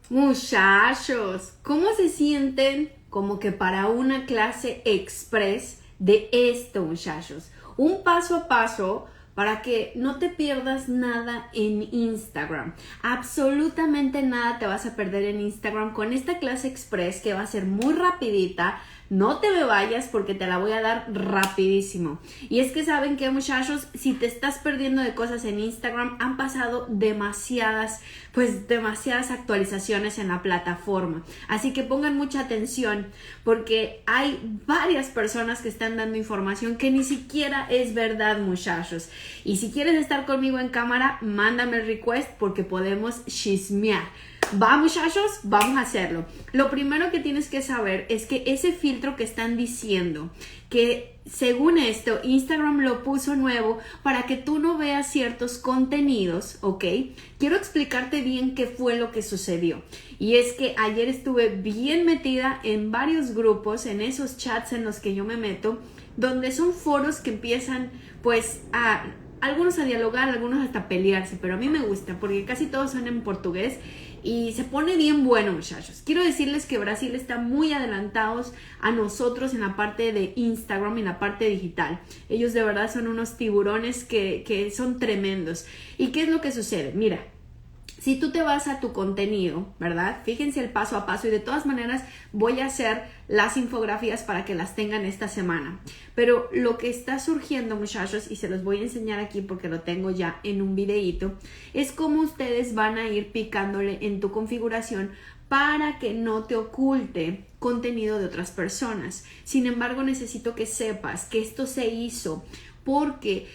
Muchachos, ¿cómo se sienten como que para una clase express de esto, muchachos? Un paso a paso para que no te pierdas nada en Instagram. Absolutamente nada te vas a perder en Instagram con esta clase express que va a ser muy rapidita. No te me vayas porque te la voy a dar rapidísimo. Y es que saben que, muchachos, si te estás perdiendo de cosas en Instagram, han pasado demasiadas actualizaciones en la plataforma. Así que pongan mucha atención porque hay varias personas que están dando información que ni siquiera es verdad, muchachos. Y si quieres estar conmigo en cámara, mándame el request porque podemos chismear. Va, muchachos, vamos a hacerlo. Lo primero que tienes que saber es que ese filtro que están diciendo, que según esto Instagram lo puso nuevo para que tú no veas ciertos contenidos, ¿ok? Quiero explicarte bien qué fue lo que sucedió. Y es que ayer estuve bien metida en varios grupos, en esos chats en los que yo me meto, donde son foros que empiezan pues algunos a dialogar, algunos hasta a pelearse, pero a mí me gusta porque casi todos son en portugués y se pone bien bueno, muchachos. Quiero decirles que Brasil está muy adelantados a nosotros en la parte de Instagram y en la parte digital. Ellos de verdad son unos tiburones que son tremendos. ¿Y qué es lo que sucede? Mira, si tú te vas a tu contenido, ¿verdad? Fíjense el paso a paso y de todas maneras voy a hacer las infografías para que las tengan esta semana. Pero lo que está surgiendo, muchachos, y se los voy a enseñar aquí porque lo tengo ya en un videíto, es cómo ustedes van a ir picándole en tu configuración para que no te oculte contenido de otras personas. Sin embargo, necesito que sepas que esto se hizo porque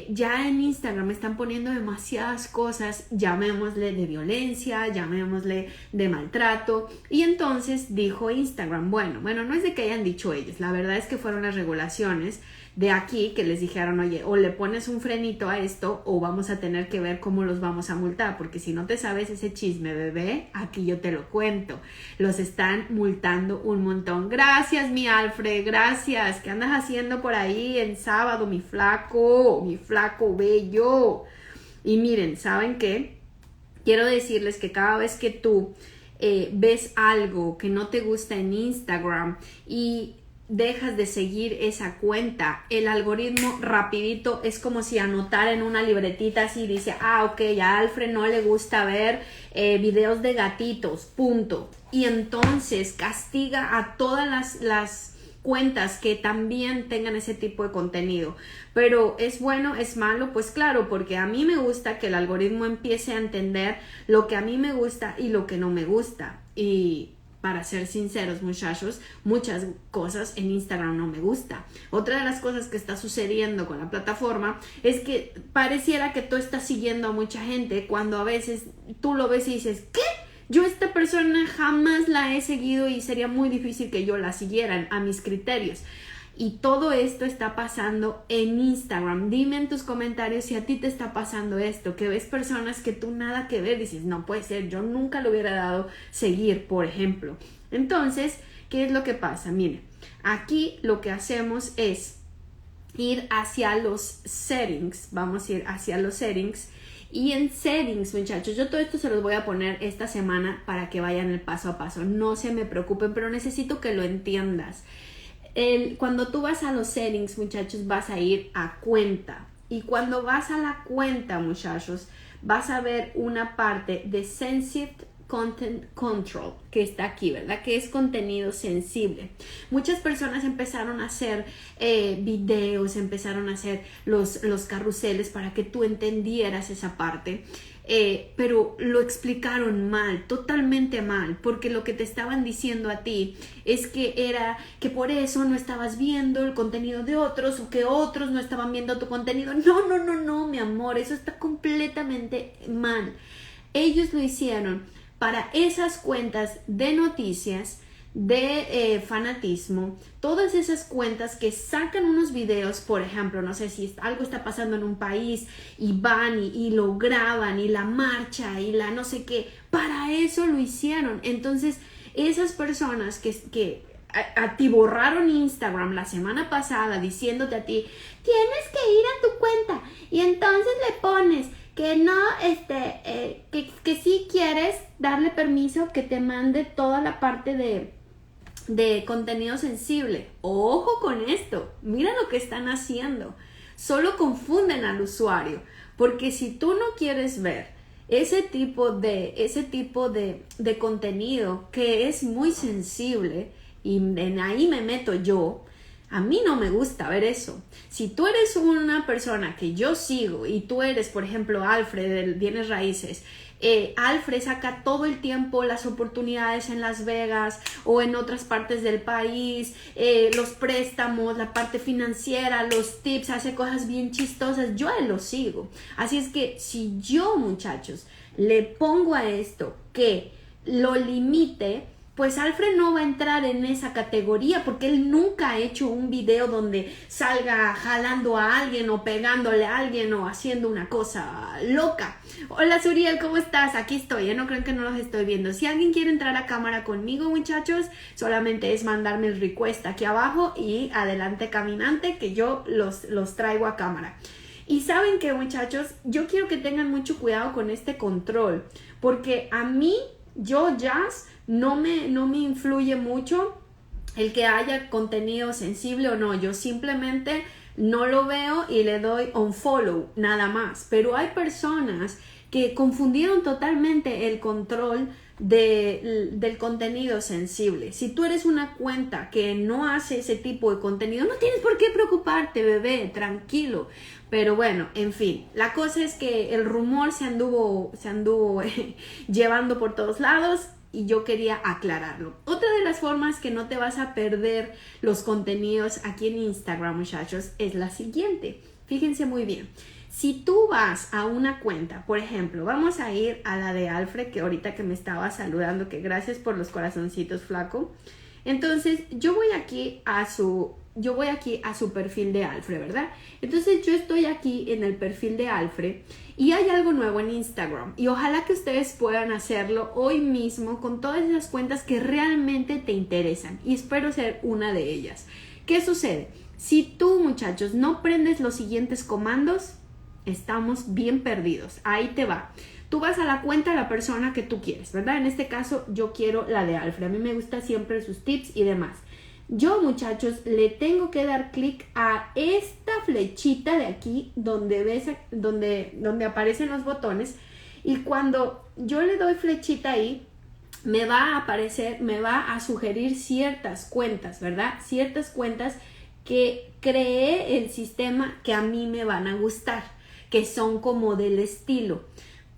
ya en Instagram están poniendo demasiadas cosas, llamémosle de violencia, llamémosle de maltrato, y entonces dijo Instagram, bueno, no es de que hayan dicho ellos, la verdad es que fueron las regulaciones de aquí que les dijeron, oye, o le pones un frenito a esto o vamos a tener que ver cómo los vamos a multar, porque si no te sabes ese chisme, bebé, aquí yo te lo cuento. Los están multando un montón. Gracias, mi Alfred, gracias. ¿Qué andas haciendo por ahí en sábado, mi flaco bello? Y miren, ¿saben qué? Quiero decirles que cada vez que tú ves algo que no te gusta en Instagram y dejas de seguir esa cuenta, el algoritmo rapidito es como si anotara en una libretita así, dice, ok, a Alfred no le gusta ver videos de gatitos, punto, y entonces castiga a todas las cuentas que también tengan ese tipo de contenido. Pero ¿es bueno, es malo? Pues claro, porque a mí me gusta que el algoritmo empiece a entender lo que a mí me gusta y lo que no me gusta. Y para ser sinceros, muchachos, muchas cosas en Instagram no me gusta. Otra de las cosas que está sucediendo con la plataforma es que pareciera que tú estás siguiendo a mucha gente cuando a veces tú lo ves y dices, ¿qué? Yo a esta persona jamás la he seguido y sería muy difícil que yo la siguiera a mis criterios. Y todo esto está pasando en Instagram. Dime en tus comentarios si a ti te está pasando esto, que ves personas que tú nada que ver, dices, no puede ser, yo nunca le hubiera dado seguir, por ejemplo. Entonces, ¿qué es lo que pasa? Miren, aquí lo que hacemos es ir hacia los settings, vamos a ir hacia los settings. Y en settings, muchachos, yo todo esto se los voy a poner esta semana para que vayan el paso a paso. No se me preocupen, pero necesito que lo entiendas. Cuando tú vas a los settings, muchachos, vas a ir a cuenta. Y cuando vas a la cuenta, muchachos, vas a ver una parte de Sensitive Content Control, que está aquí, ¿verdad? Que es contenido sensible. Muchas personas empezaron a hacer videos, empezaron a hacer los carruseles para que tú entendieras esa parte. Pero lo explicaron mal, totalmente mal, porque lo que te estaban diciendo a ti es que era que por eso no estabas viendo el contenido de otros o que otros no estaban viendo tu contenido. No, mi amor, eso está completamente mal. Ellos lo hicieron para esas cuentas de noticias, de fanatismo, todas esas cuentas que sacan unos videos, por ejemplo, no sé si algo está pasando en un país y van y lo graban y la marcha y la no sé qué, para eso lo hicieron. Entonces esas personas que atiborraron Instagram la semana pasada diciéndote a ti, tienes que ir a tu cuenta y entonces le pones que no, que sí quieres darle permiso que te mande toda la parte de contenido sensible. Ojo con esto, mira lo que están haciendo. Solo confunden al usuario, porque si tú no quieres ver ese tipo de contenido que es muy sensible, y en ahí me meto yo, a mí no me gusta ver eso. Si tú eres una persona que yo sigo y tú eres, por ejemplo, Alfred de Bienes Raíces, Alfred saca todo el tiempo las oportunidades en Las Vegas o en otras partes del país, los préstamos, la parte financiera, los tips, hace cosas bien chistosas. Yo a él lo sigo. Así es que si yo, muchachos, le pongo a esto que lo limite, pues Alfred no va a entrar en esa categoría porque él nunca ha hecho un video donde salga jalando a alguien o pegándole a alguien o haciendo una cosa loca. Hola Suriel, ¿cómo estás? Aquí estoy, no creen que no los estoy viendo. Si alguien quiere entrar a cámara conmigo, muchachos, solamente es mandarme el request aquí abajo y adelante caminante que yo los traigo a cámara. Y saben que, muchachos, yo quiero que tengan mucho cuidado con este control, porque a mí, Jazz, no me influye mucho el que haya contenido sensible o no. Yo simplemente no lo veo y le doy unfollow, nada más. Pero hay personas que confundieron totalmente el control del contenido sensible. Si tú eres una cuenta que no hace ese tipo de contenido, no tienes por qué preocuparte, bebé, tranquilo. Pero bueno, en fin, la cosa es que el rumor se anduvo llevando por todos lados y yo quería aclararlo. Otra de las formas que no te vas a perder los contenidos aquí en Instagram, muchachos, es la siguiente. Fíjense muy bien. Si tú vas a una cuenta, por ejemplo, vamos a ir a la de Alfred, que ahorita que me estaba saludando, que gracias por los corazoncitos, flaco. Entonces, yo voy aquí a su perfil de Alfred, ¿verdad? Entonces, yo estoy aquí en el perfil de Alfred y hay algo nuevo en Instagram. Y ojalá que ustedes puedan hacerlo hoy mismo con todas esas cuentas que realmente te interesan. Y espero ser una de ellas. ¿Qué sucede? Si tú, muchachos, no prendes los siguientes comandos, estamos bien perdidos. Ahí te va. Tú vas a la cuenta de la persona que tú quieres, ¿verdad? En este caso, yo quiero la de Alfred. A mí me gusta siempre sus tips y demás. Yo, muchachos, le tengo que dar clic a esta flechita de aquí donde aparecen los botones, y cuando yo le doy flechita ahí, me va a sugerir ciertas cuentas, ¿verdad? Ciertas cuentas que creé el sistema que a mí me van a gustar, que son como del estilo.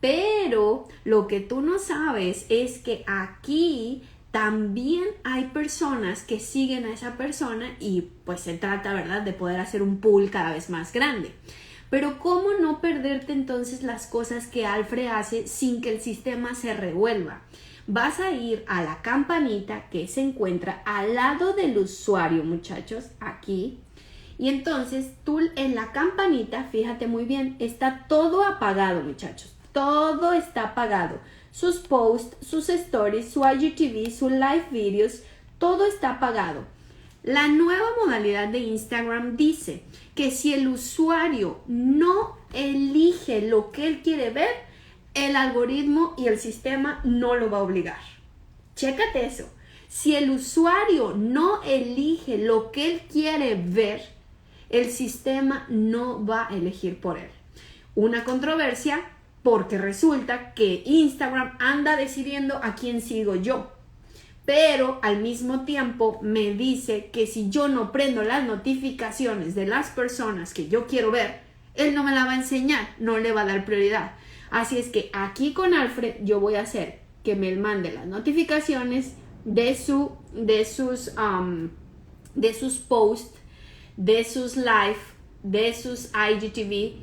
Pero lo que tú no sabes es que aquí también hay personas que siguen a esa persona y pues se trata, ¿verdad?, de poder hacer un pool cada vez más grande. Pero ¿cómo no perderte entonces las cosas que Alfred hace sin que el sistema se revuelva? Vas a ir a la campanita que se encuentra al lado del usuario, muchachos, aquí. Y entonces tú en la campanita, fíjate muy bien, está todo apagado, muchachos. Todo está apagado. Sus posts, sus stories, su IGTV, sus live videos, todo está apagado. La nueva modalidad de Instagram dice que si el usuario no elige lo que él quiere ver, el algoritmo y el sistema no lo va a obligar. Chécate eso. Si el usuario no elige lo que él quiere ver, el sistema no va a elegir por él. Una controversia, porque resulta que Instagram anda decidiendo a quién sigo yo. Pero al mismo tiempo me dice que si yo no prendo las notificaciones de las personas que yo quiero ver, él no me la va a enseñar, no le va a dar prioridad. Así es que aquí con Alfred yo voy a hacer que me mande las notificaciones de sus posts, de sus live, de sus IGTV,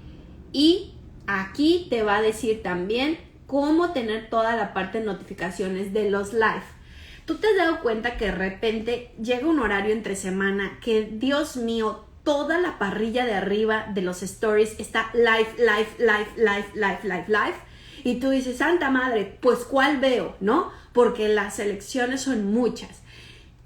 y aquí te va a decir también cómo tener toda la parte de notificaciones de los live. ¿Tú te has dado cuenta que de repente llega un horario entre semana que, Dios mío, toda la parrilla de arriba de los stories está live? Y tú dices, santa madre, pues ¿cuál veo? ¿No? Porque las selecciones son muchas.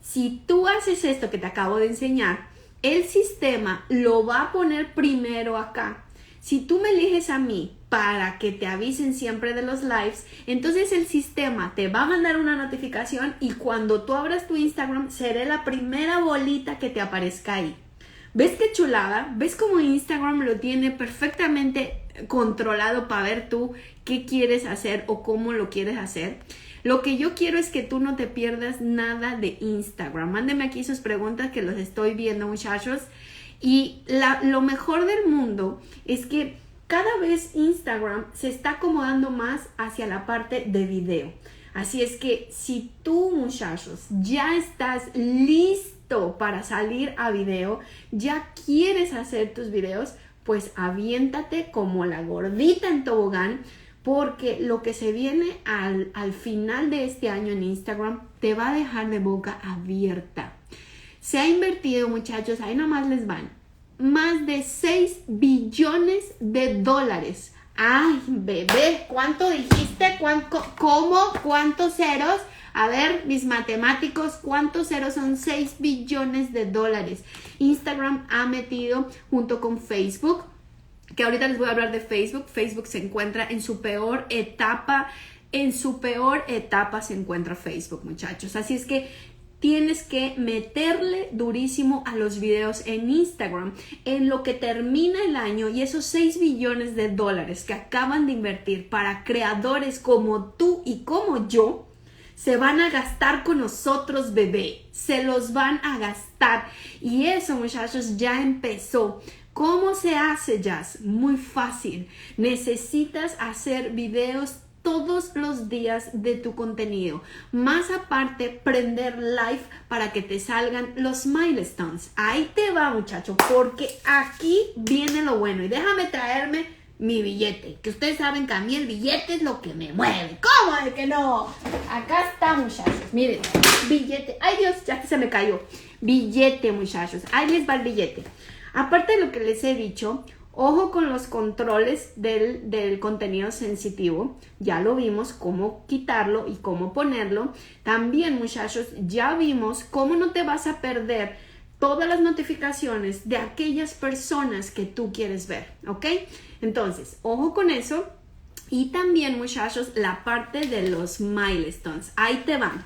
Si tú haces esto que te acabo de enseñar, el sistema lo va a poner primero acá. Si tú me eliges a mí para que te avisen siempre de los lives, entonces el sistema te va a mandar una notificación y cuando tú abras tu Instagram será la primera bolita que te aparezca ahí. ¿Ves qué chulada? ¿Ves cómo Instagram lo tiene perfectamente controlado para ver tú qué quieres hacer o cómo lo quieres hacer? Lo que yo quiero es que tú no te pierdas nada de Instagram. Mándenme aquí sus preguntas que los estoy viendo, muchachos. Y lo mejor del mundo es que cada vez Instagram se está acomodando más hacia la parte de video. Así es que si tú, muchachos, ya estás listo para salir a video, ya quieres hacer tus videos, pues aviéntate como la gordita en tobogán, porque lo que se viene al final de este año en Instagram te va a dejar de boca abierta. Se ha invertido, muchachos, ahí nomás les van, más de 6 billones de dólares. Ay, bebé, ¿cuánto dijiste? ¿Cómo? ¿Cuántos ceros? A ver, mis matemáticos, ¿cuántos ceros son 6 billones de dólares? Instagram ha metido junto con Facebook, que ahorita les voy a hablar de Facebook. Facebook se encuentra en su peor etapa. En su peor etapa se encuentra Facebook, muchachos. Así es que tienes que meterle durísimo a los videos en Instagram en lo que termina el año, y esos 6 billones de dólares que acaban de invertir para creadores como tú y como yo se van a gastar con nosotros, bebé. Se los van a gastar. Y eso, muchachos, ya empezó. ¿Cómo se hace, Jazz? Muy fácil. Necesitas hacer videos todos los días de tu contenido. Más aparte, prender live para que te salgan los milestones. Ahí te va, muchacho, porque aquí viene lo bueno. Y déjame traerme mi billete, que ustedes saben que a mí el billete es lo que me mueve. ¿Cómo de que no? Acá está, muchachos. Miren, billete. Ay, Dios, ya se me cayó. Billete, muchachos. Ahí les va el billete. Aparte de lo que les he dicho, ojo con los controles del contenido sensitivo. Ya lo vimos cómo quitarlo y cómo ponerlo. También, muchachos, ya vimos cómo no te vas a perder todas las notificaciones de aquellas personas que tú quieres ver, ¿ok? Entonces, ojo con eso. Y también, muchachos, la parte de los milestones. Ahí te van.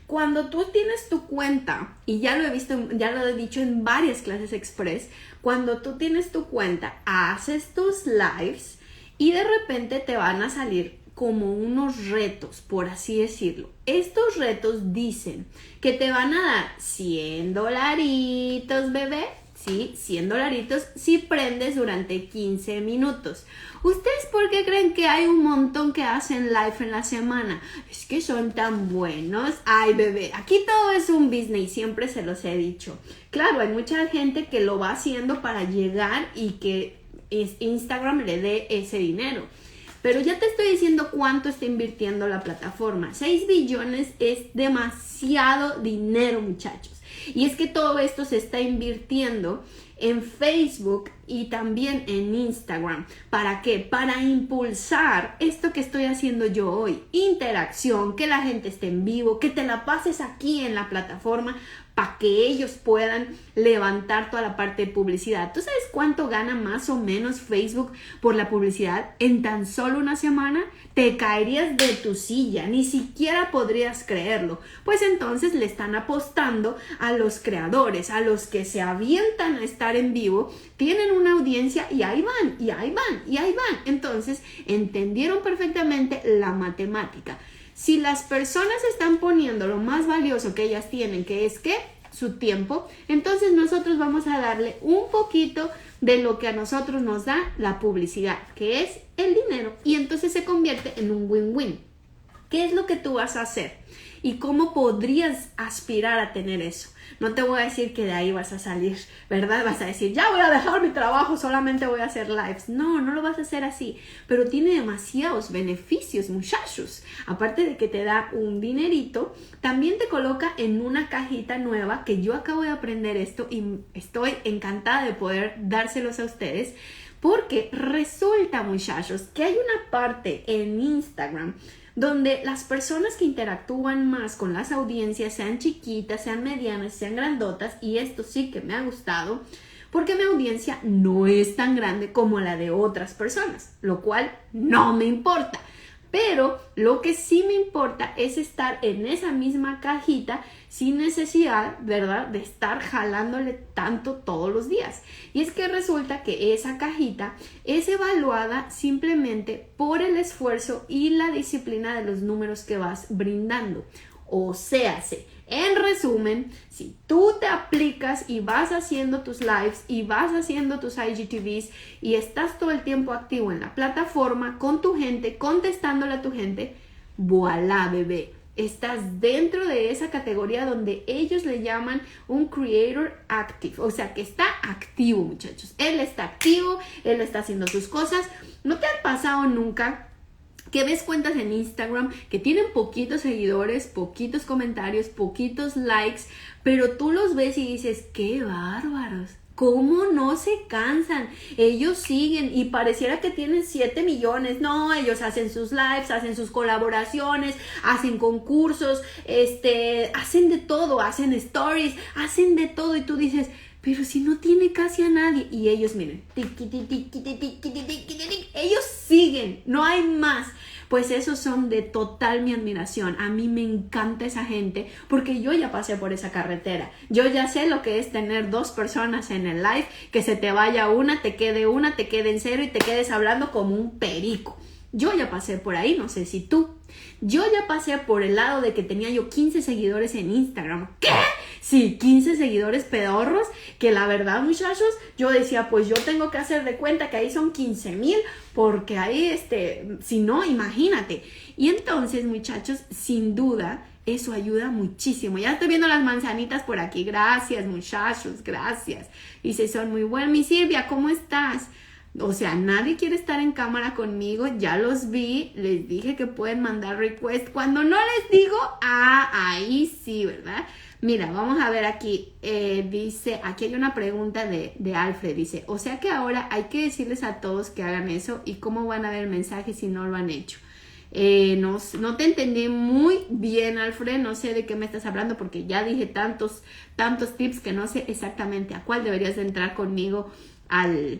Cuando tú tienes tu cuenta, y ya lo he visto, ya lo he dicho en varias clases express, cuando tú tienes tu cuenta, haces tus lives y de repente te van a salir como unos retos, por así decirlo. Estos retos dicen que te van a dar 100 dolaritos, bebé. Sí, 100 dolaritos si prendes durante 15 minutos. ¿Ustedes por qué creen que hay un montón que hacen live en la semana? Es que son tan buenos. Ay, bebé, aquí todo es un business, siempre se los he dicho. Claro, hay mucha gente que lo va haciendo para llegar y que Instagram le dé ese dinero. Pero ya te estoy diciendo cuánto está invirtiendo la plataforma. 6 billones es demasiado dinero, muchachos. Y es que todo esto se está invirtiendo en Facebook y también en Instagram. ¿Para qué? Para impulsar esto que estoy haciendo yo hoy. Interacción, que la gente esté en vivo, que te la pases aquí en la plataforma para que ellos puedan levantar toda la parte de publicidad. ¿Tú sabes cuánto gana más o menos Facebook por la publicidad en tan solo una semana? Te caerías de tu silla, ni siquiera podrías creerlo. Pues entonces le están apostando a los creadores, a los que se avientan a estar en vivo, tienen una audiencia y ahí van, y ahí van, y ahí van. Entonces entendieron perfectamente la matemática. Si las personas están poniendo lo más valioso que ellas tienen, que es ¿qué? Su tiempo, entonces nosotros vamos a darle un poquito de lo que a nosotros nos da la publicidad, que es el dinero, y entonces se convierte en un win-win. ¿Qué es lo que tú vas a hacer? ¿Y cómo podrías aspirar a tener eso? No te voy a decir que de ahí vas a salir, ¿verdad? Vas a decir, ya voy a dejar mi trabajo, solamente voy a hacer lives. No, no lo vas a hacer así. Pero tiene demasiados beneficios, muchachos. Aparte de que te da un dinerito, también te coloca en una cajita nueva, que yo acabo de aprender esto y estoy encantada de poder dárselos a ustedes. Porque resulta, muchachos, que hay una parte en Instagram donde las personas que interactúan más con las audiencias, sean chiquitas, sean medianas, sean grandotas, y esto sí que me ha gustado, porque mi audiencia no es tan grande como la de otras personas, lo cual no me importa. Pero lo que sí me importa es estar en esa misma cajita sin necesidad, ¿verdad?, de estar jalándole tanto todos los días. Y es que resulta que esa cajita es evaluada simplemente por el esfuerzo y la disciplina de los números que vas brindando. O sea, en resumen, si tú te aplicas y vas haciendo tus lives y vas haciendo tus IGTVs y estás todo el tiempo activo en la plataforma con tu gente, contestándole a tu gente, voilà, bebé. Estás dentro de esa categoría donde ellos le llaman un creator active, o sea que está activo, muchachos. Él está activo, él está haciendo sus cosas. ¿No te ha pasado nunca que ves cuentas en Instagram que tienen poquitos seguidores, poquitos comentarios, poquitos likes, pero tú los ves y dices, ¡qué bárbaros! ¿Cómo no se cansan? Ellos siguen y pareciera que tienen 7 millones. No, ellos hacen sus lives, hacen sus colaboraciones, hacen concursos, hacen de todo, hacen stories, hacen de todo y tú dices, pero si no tiene casi a nadie. Y ellos, miren, ellos siguen, no hay más. Pues esos son de total mi admiración. A mí me encanta esa gente porque yo ya pasé por esa carretera. Yo ya sé lo que es tener 2 personas en el live, que se te vaya una, te quede en 0 y te quedes hablando como un perico. Yo ya pasé por ahí, no sé si tú. Yo ya pasé por el lado de que tenía yo 15 seguidores en Instagram. ¿Qué? Sí, 15 seguidores pedorros, que la verdad, muchachos, yo decía, pues yo tengo que hacer de cuenta que ahí son 15,000, porque ahí, si no, imagínate. Y entonces, muchachos, sin duda, eso ayuda muchísimo. Ya estoy viendo las manzanitas por aquí. Gracias, muchachos, gracias. Dice, son muy buenos. Mi Silvia, ¿cómo estás? O sea, nadie quiere estar en cámara conmigo, ya los vi, les dije que pueden mandar request. Cuando no les digo, ahí sí, ¿verdad? Mira, vamos a ver aquí, dice, aquí hay una pregunta de Alfred, dice, o sea que ahora hay que decirles a todos que hagan eso y cómo van a ver el mensaje si no lo han hecho. No te entendí muy bien, Alfred, no sé de qué me estás hablando porque ya dije tantos tips que no sé exactamente a cuál deberías de entrar conmigo al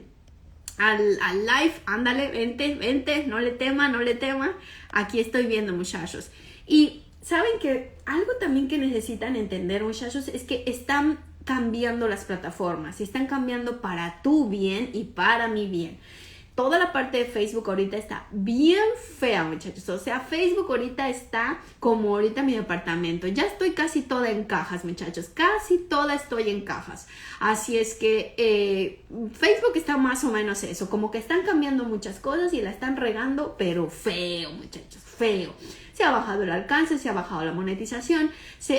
live. Ándale, vente, no le tema, aquí estoy viendo, muchachos. Y saben que algo también que necesitan entender, muchachos, es que están cambiando las plataformas, y están cambiando para tu bien y para mi bien. Toda la parte de Facebook ahorita está bien fea, muchachos. O sea, Facebook ahorita está como ahorita mi departamento. Ya estoy casi toda en cajas, muchachos. Casi toda estoy en cajas. Así es que Facebook está más o menos eso. Como que están cambiando muchas cosas y la están regando, pero feo, muchachos, feo. Se ha bajado el alcance, se ha bajado la monetización,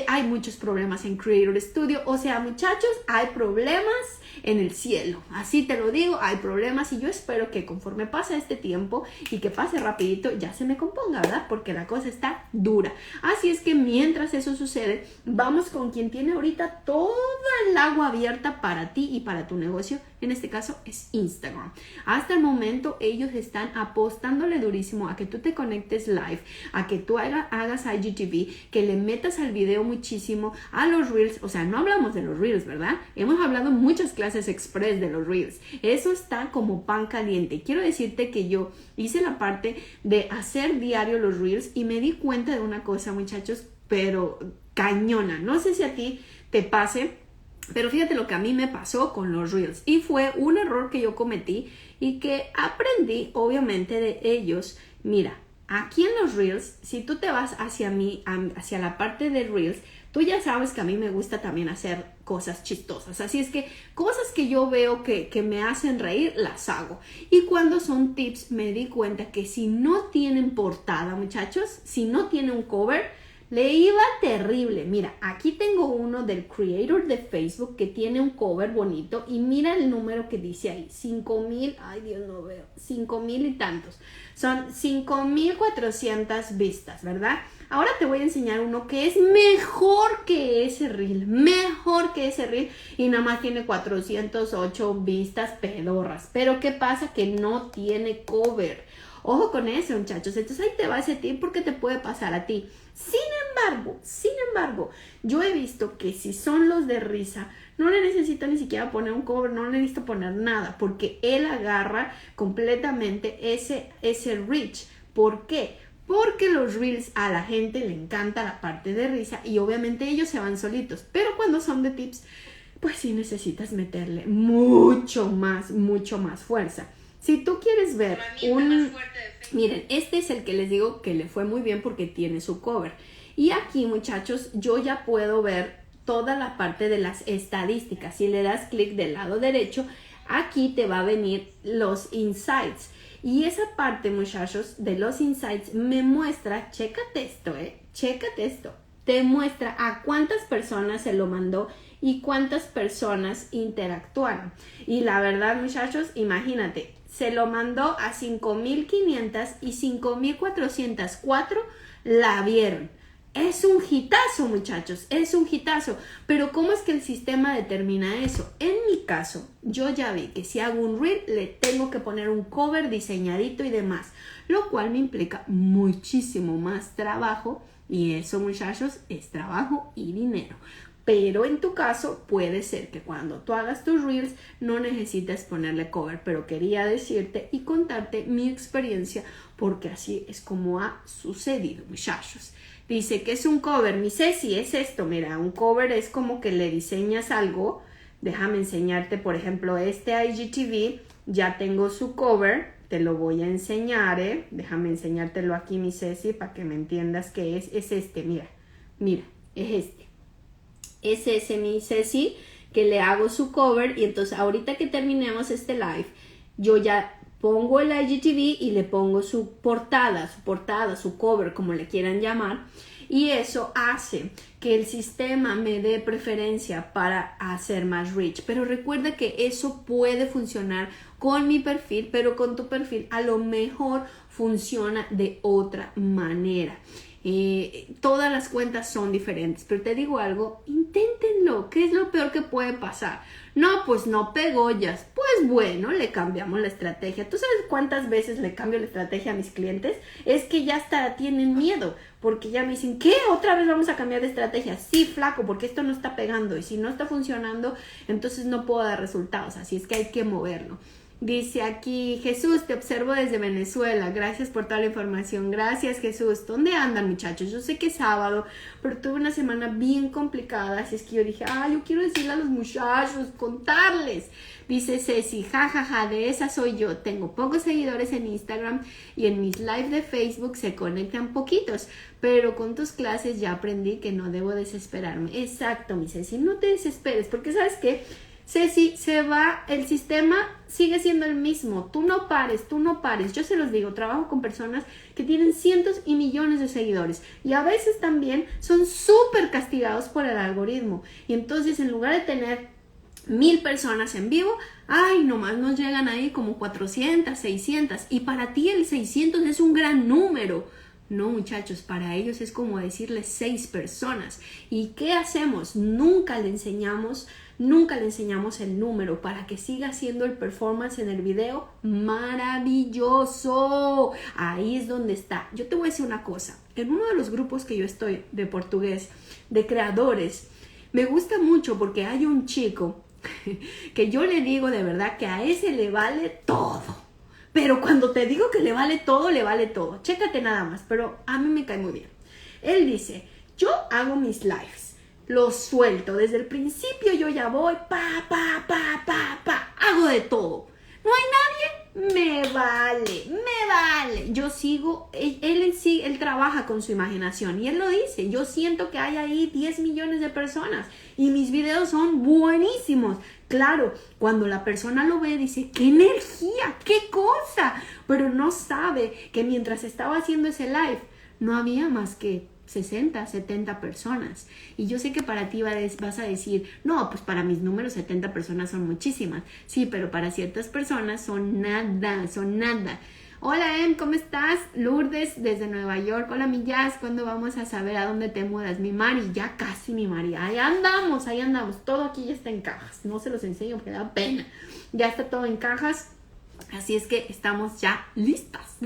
hay muchos problemas en Creator Studio. O sea, muchachos, hay problemas en el cielo. Así te lo digo, hay problemas y yo espero que conforme pase este tiempo y que pase rapidito, ya se me componga, ¿verdad? Porque la cosa está dura. Así es que mientras eso sucede, vamos con quien tiene ahorita toda el agua abierta para ti y para tu negocio. En este caso es Instagram. Hasta el momento ellos están apostándole durísimo a que tú te conectes live, a que tú hagas IGTV, que le metas al video muchísimo, a los Reels. O sea, no hablamos de los Reels, ¿verdad? Hemos hablado muchas clases express de los Reels. Eso está como pan caliente. Quiero decirte que yo hice la parte de hacer diario los Reels y me di cuenta de una cosa, muchachos, pero cañona. No sé si a ti te pase, pero fíjate lo que a mí me pasó con los Reels. Y fue un error que yo cometí y que aprendí, obviamente, de ellos. Mira, aquí en los Reels, si tú te vas hacia la parte de Reels, tú ya sabes que a mí me gusta también hacer cosas chistosas. Así es que cosas que yo veo que me hacen reír, las hago. Y cuando son tips, me di cuenta que si no tienen portada, muchachos, si no tiene un cover, le iba terrible. Mira, aquí tengo uno del creator de Facebook que tiene un cover bonito y mira el número que dice ahí, 5,000, ay Dios, no veo, 5,000 y tantos. Son 5,400 vistas, ¿verdad? Ahora te voy a enseñar uno que es mejor que ese reel y nada más tiene 408 vistas pedorras. Pero ¿qué pasa? Que no tiene cover. Ojo con eso, muchachos. Entonces ahí te va ese tip porque te puede pasar a ti. Sin embargo, yo he visto que si son los de risa, no le necesito ni siquiera poner un cover, no le necesito poner nada, porque él agarra completamente ese reach. ¿Por qué? Porque los reels a la gente le encanta la parte de risa y obviamente ellos se van solitos, pero cuando son de tips, pues sí necesitas meterle mucho más fuerza. Si tú quieres ver miren, este es el que les digo que le fue muy bien porque tiene su cover. Y aquí, muchachos, yo ya puedo ver toda la parte de las estadísticas. Si le das clic del lado derecho, aquí te va a venir los insights. Y esa parte, muchachos, de los insights me muestra, chécate esto, te muestra a cuántas personas se lo mandó y cuántas personas interactuaron. Y la verdad, muchachos, imagínate, se lo mandó a 5,500 y 5,404 la vieron. Es un hitazo, muchachos, es un hitazo. Pero ¿cómo es que el sistema determina eso? En mi caso, yo ya vi que si hago un reel, le tengo que poner un cover diseñadito y demás, lo cual me implica muchísimo más trabajo y eso, muchachos, es trabajo y dinero. Pero en tu caso puede ser que cuando tú hagas tus reels no necesites ponerle cover, pero quería decirte y contarte mi experiencia porque así es como ha sucedido, muchachos. Dice que es un cover, mi Ceci, es esto, mira, un cover es como que le diseñas algo. Déjame enseñarte, por ejemplo, este IGTV, ya tengo su cover, te lo voy a enseñar, déjame enseñártelo aquí, mi Ceci, para que me entiendas qué es este, mira, es este. Es ese, mi Ceci, que le hago su cover y entonces ahorita que terminemos este live, yo ya pongo el IGTV y le pongo su portada, su cover, como le quieran llamar, y eso hace que el sistema me dé preferencia para hacer más reach. Pero recuerda que eso puede funcionar con mi perfil, pero con tu perfil a lo mejor funciona de otra manera. Todas las cuentas son diferentes, pero te digo algo, inténtenlo. ¿Qué es lo peor que puede pasar? No, pues no pegó ya. Pues bueno, le cambiamos la estrategia. ¿Tú sabes cuántas veces le cambio la estrategia a mis clientes? Es que ya hasta tienen miedo, porque ya me dicen, ¿qué? ¿Otra vez vamos a cambiar de estrategia? Sí, flaco, porque esto no está pegando y si no está funcionando, entonces no puedo dar resultados. Así es que hay que moverlo. Dice aquí, Jesús, te observo desde Venezuela, gracias por toda la información. Gracias, Jesús. ¿Dónde andan, muchachos? Yo sé que es sábado, pero tuve una semana bien complicada, así es que yo dije, yo quiero decirle a los muchachos, contarles. Dice Ceci, jajaja, de esa soy yo. Tengo pocos seguidores en Instagram y en mis live de Facebook se conectan poquitos, pero con tus clases ya aprendí que no debo desesperarme. Exacto, mi Ceci, no te desesperes, porque ¿sabes qué? Ceci, se va, el sistema sigue siendo el mismo, tú no pares. Yo se los digo, trabajo con personas que tienen cientos y millones de seguidores y a veces también son súper castigados por el algoritmo y entonces en lugar de tener 1,000 personas en vivo, nomás nos llegan ahí como 400, 600 y para ti el 600 es un gran número. No, muchachos, para ellos es como decirles 6 personas. ¿Y qué hacemos? Nunca le enseñamos el número para que siga haciendo el performance en el video maravilloso. Ahí es donde está. Yo te voy a decir una cosa. En uno de los grupos que yo estoy de portugués, de creadores, me gusta mucho porque hay un chico que yo le digo de verdad que a ese le vale todo. Pero cuando te digo que le vale todo, le vale todo. Chécate nada más, pero a mí me cae muy bien. Él dice, yo hago mis lives, los suelto. Desde el principio yo ya voy, hago de todo. No hay nadie, me vale. Yo sigo, él trabaja con su imaginación y él lo dice. Yo siento que hay ahí 10 millones de personas y mis videos son buenísimos. Claro, cuando la persona lo ve dice, ¡qué energía! ¡Qué cosa! Pero no sabe que mientras estaba haciendo ese live no había más que 60, 70 personas. Y yo sé que para ti vas a decir, no, pues para mis números 70 personas son muchísimas. Sí, pero para ciertas personas son nada. Hola, ¿cómo estás? Lourdes, desde Nueva York. Hola, mi Jazz, ¿cuándo vamos a saber a dónde te mudas? Mi Mari, ya casi, mi Mari. Ahí andamos. Todo aquí ya está en cajas. No se los enseño porque da pena. Ya está todo en cajas. Así es que estamos ya listas.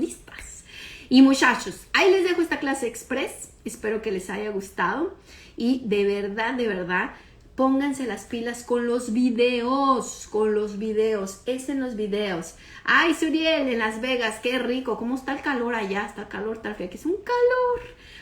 Y muchachos, ahí les dejo esta clase express. Espero que les haya gustado. Y de verdad, pónganse las pilas con los videos, es en los videos. Ay, Suriel, en Las Vegas, qué rico, ¿cómo está el calor allá? Está el calor, está frío, que es un calor.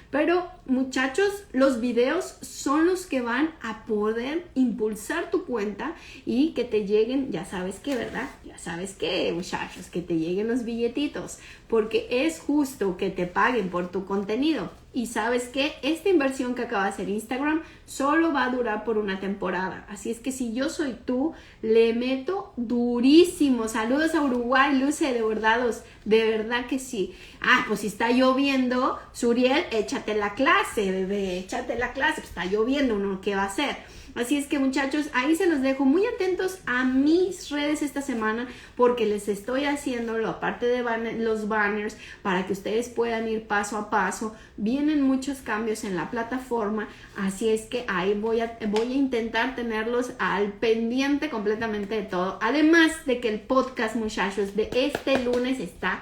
Pero muchachos, los videos son los que van a poder impulsar tu cuenta y que te lleguen, ya sabes qué, ¿verdad? Ya sabes qué, muchachos, que te lleguen los billetitos, porque es justo que te paguen por tu contenido. Y sabes que esta inversión que acaba de hacer Instagram solo va a durar por una temporada. Así es que si yo soy tú, le meto durísimo. Saludos a Uruguay, Luce de Bordados. De verdad que sí. Ah, pues si está lloviendo, Suriel, échate la clase, bebé. Échate la clase. Pues está lloviendo, ¿no? ¿Qué va a hacer? Así es que muchachos, ahí se los dejo muy atentos a mis redes esta semana porque les estoy haciéndolo aparte de los banners para que ustedes puedan ir paso a paso. Vienen muchos cambios en la plataforma, así es que ahí voy a intentar tenerlos al pendiente completamente de todo. Además de que el podcast, muchachos, de este lunes está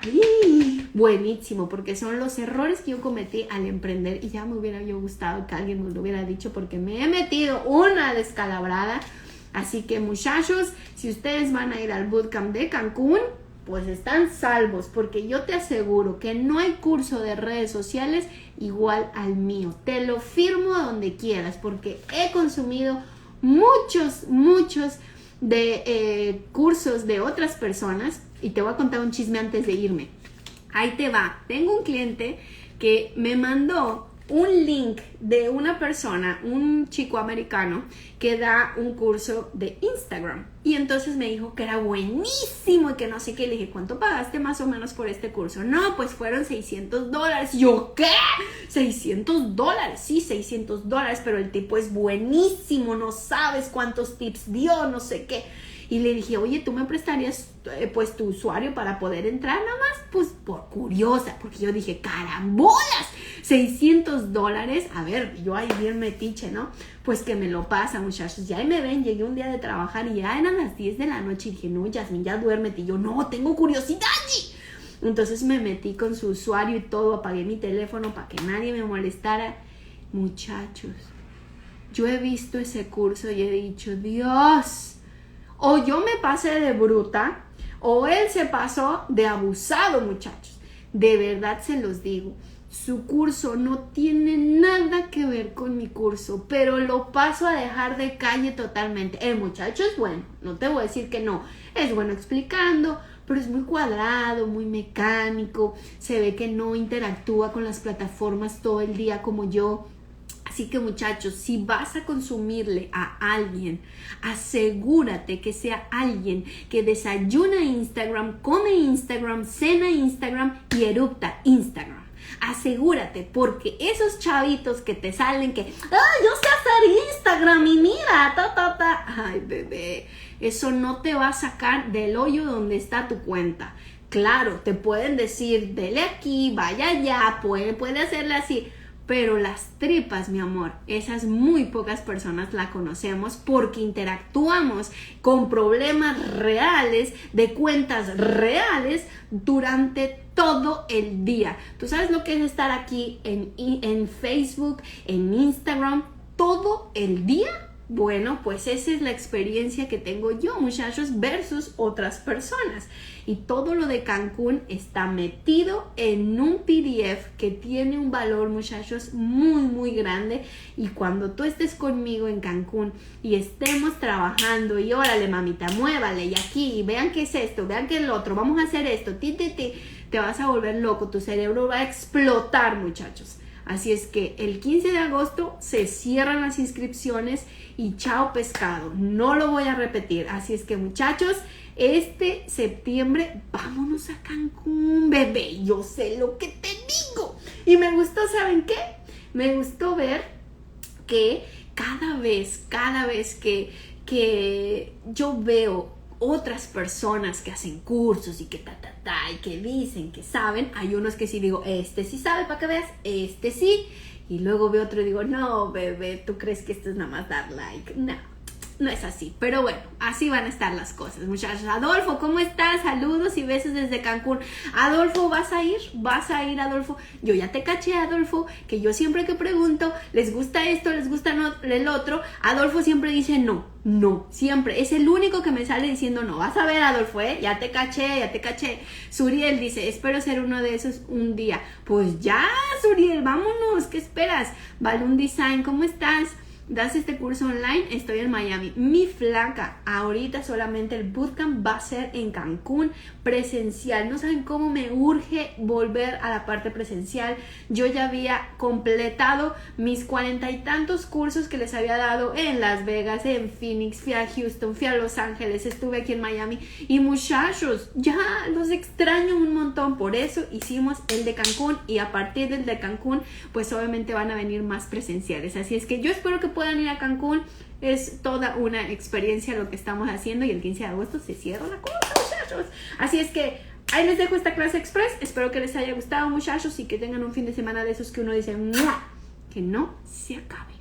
buenísimo porque son los errores que yo cometí al emprender y ya me hubiera yo gustado que alguien me lo hubiera dicho porque me he metido una descalabrada. Así que muchachos, si ustedes van a ir al bootcamp de Cancún, pues están salvos porque yo te aseguro que no hay curso de redes sociales igual al mío. Te lo firmo donde quieras porque he consumido muchos de cursos de otras personas y te voy a contar un chisme antes de irme. Ahí te va. Tengo un cliente que me mandó un link de una persona, un chico americano que da un curso de Instagram y entonces me dijo que era buenísimo y que no sé qué. Le dije, ¿cuánto pagaste más o menos por este curso? No, pues fueron $600. ¿Yo qué? $600, sí, $600, pero el tipo es buenísimo, no sabes cuántos tips dio, no sé qué. Y le dije, oye, ¿tú me prestarías pues tu usuario para poder entrar nada más? Pues por curiosa, porque yo dije, carambolas, $600. A ver, yo ahí bien metiche, ¿no? Pues que me lo pasa, muchachos. Ya ahí me ven, llegué un día de trabajar y ya eran las 10 de la noche y dije, no, Yasmin, ya duérmete. Y yo, no, tengo curiosidad. Entonces me metí con su usuario y todo, apagué mi teléfono para que nadie me molestara. Muchachos, yo he visto ese curso y he dicho, Dios, o yo me pasé de bruta, o él se pasó de abusado, muchachos. De verdad se los digo. Su curso no tiene nada que ver con mi curso, pero lo paso a dejar de calle totalmente. El muchacho es bueno, no te voy a decir que no. Es bueno explicando, pero es muy cuadrado, muy mecánico. Se ve que no interactúa con las plataformas todo el día como yo. Así que muchachos, si vas a consumirle a alguien, asegúrate que sea alguien que desayuna Instagram, come Instagram, cena Instagram y erupta Instagram. Asegúrate, porque esos chavitos que te salen que, yo sé hacer Instagram y mira, ay bebé, eso no te va a sacar del hoyo donde está tu cuenta. Claro, te pueden decir, dele aquí, vaya allá, puede hacerle así. Pero las tripas, mi amor, esas muy pocas personas la conocemos porque interactuamos con problemas reales, de cuentas reales durante todo el día. ¿Tú sabes lo que es estar aquí en Facebook, en Instagram, todo el día? Bueno, pues esa es la experiencia que tengo yo, muchachos, versus otras personas. Y todo lo de Cancún está metido en un PDF que tiene un valor, muchachos, muy grande. Y cuando tú estés conmigo en Cancún y estemos trabajando y órale, mamita, muévale y aquí, y vean qué es esto, vean qué es lo otro, vamos a hacer esto, te vas a volver loco, tu cerebro va a explotar, muchachos. Así es que el 15 de agosto se cierran las inscripciones y chao pescado, no lo voy a repetir. Así es que muchachos, este septiembre vámonos a Cancún, bebé, yo sé lo que te digo. Y me gustó, ¿saben qué? Me gustó ver que cada vez que yo veo otras personas que hacen cursos y que y que dicen que saben, hay unos que sí digo, este sí sabe, para que veas, este sí, y luego veo otro y digo, no bebé, ¿tú crees que esto es nada más dar like? No, no es así. Pero bueno, así van a estar las cosas, muchachos. Adolfo, ¿cómo estás? Saludos y besos desde Cancún. Adolfo, ¿vas a ir? ¿Vas a ir, Adolfo? Yo ya te caché, Adolfo, que yo siempre que pregunto, ¿les gusta esto? ¿Les gusta el otro? Adolfo siempre dice no. No, siempre. Es el único que me sale diciendo no. Vas a ver, Adolfo, ya te caché, ya te caché. Suriel dice, espero ser uno de esos un día. Pues ya, Suriel, vámonos. ¿Qué esperas? Balloon Design, ¿cómo estás? ¿Das este curso online? Estoy en Miami. Mi flaca, ahorita solamente el bootcamp va a ser en Cancún, presencial. No saben cómo me urge volver a la parte presencial. Yo ya había completado mis 40 y tantos cursos que les había dado en Las Vegas, en Phoenix, fui a Houston, fui a Los Ángeles, estuve aquí en Miami. Y muchachos, ya los extraño un montón. Por eso hicimos el de Cancún, y a partir del de Cancún, pues obviamente van a venir más presenciales. Así es que yo espero que puedan ir a Cancún. Es toda una experiencia lo que estamos haciendo, y el 15 de agosto se cierra la cosa, muchachos. Así es que ahí les dejo esta clase express. Espero que les haya gustado, muchachos, y que tengan un fin de semana de esos que uno dice ¡mua!, que no se acabe.